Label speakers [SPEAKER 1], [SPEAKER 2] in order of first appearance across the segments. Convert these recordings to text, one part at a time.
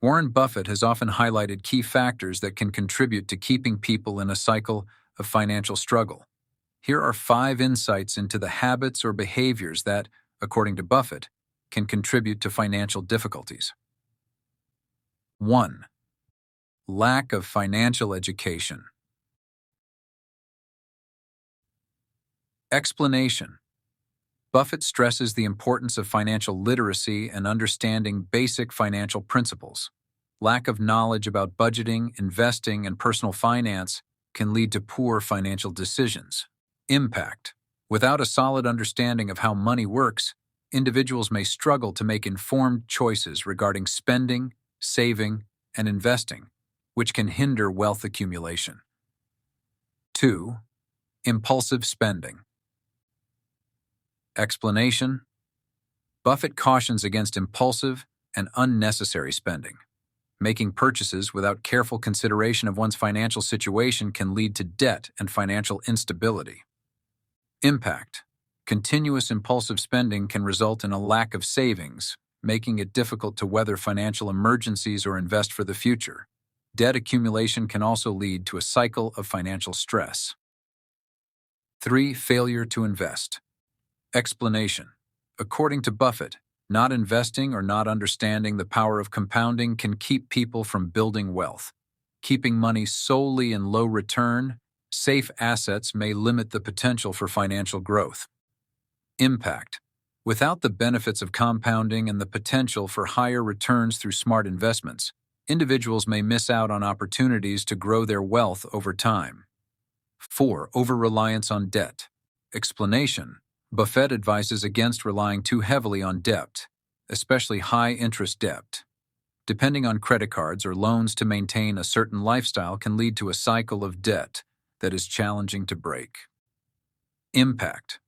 [SPEAKER 1] Warren Buffett has often highlighted key factors that can contribute to keeping people in a cycle of financial struggle. Here are 5 insights into the habits or behaviors that, according to Buffett, can contribute to financial difficulties. 1. Lack of financial education. Explanation. Buffett stresses the importance of financial literacy and understanding basic financial principles. Lack of knowledge about budgeting, investing, and personal finance can lead to poor financial decisions. Impact. Without a solid understanding of how money works, individuals may struggle to make informed choices regarding spending, saving, and investing, which can hinder wealth accumulation. 2. Impulsive spending. Explanation. Buffett cautions against impulsive and unnecessary spending. Making purchases without careful consideration of one's financial situation can lead to debt and financial instability. Impact. Continuous impulsive spending can result in a lack of savings, making it difficult to weather financial emergencies or invest for the future. Debt accumulation can also lead to a cycle of financial stress. 3. Failure to invest. Explanation. According to Buffett, not investing or not understanding the power of compounding can keep people from building wealth. Keeping money solely in low-return, safe assets may limit the potential for financial growth. Impact. Without the benefits of compounding and the potential for higher returns through smart investments, individuals may miss out on opportunities to grow their wealth over time. 4. Over-reliance on debt. Explanation. Buffett advises against relying too heavily on debt, especially high-interest debt. Depending on credit cards or loans to maintain a certain lifestyle can lead to a cycle of debt that is challenging to break. Impact.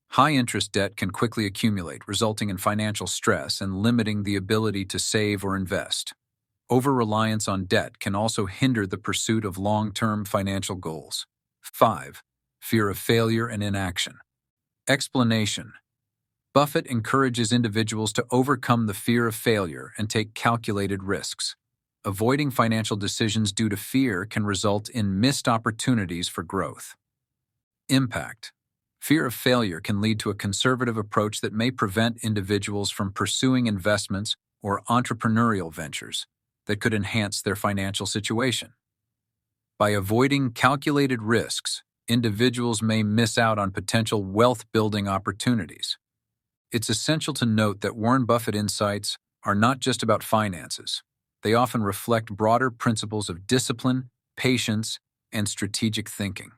[SPEAKER 1] High-interest debt can quickly accumulate, resulting in financial stress and limiting the ability to save or invest. Over-reliance on debt can also hinder the pursuit of long-term financial goals. 5. Fear of failure and inaction. Explanation. Buffett encourages individuals to overcome the fear of failure and take calculated risks. Avoiding financial decisions due to fear can result in missed opportunities for growth. Impact. Fear of failure can lead to a conservative approach that may prevent individuals from pursuing investments or entrepreneurial ventures that could enhance their financial situation. By avoiding calculated risks, individuals may miss out on potential wealth-building opportunities. It's essential to note that Warren Buffett insights are not just about finances. They often reflect broader principles of discipline, patience, and strategic thinking.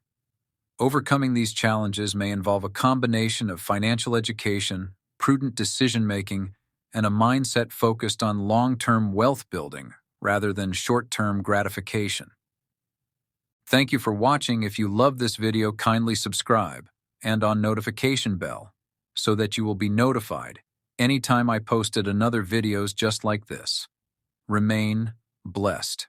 [SPEAKER 1] Overcoming these challenges may involve a combination of financial education, prudent decision-making, and a mindset focused on long-term wealth building rather than short-term gratification. Thank you for watching. If you love this video, kindly subscribe and on notification bell so that you will be notified anytime I posted another videos just like this. Remain blessed.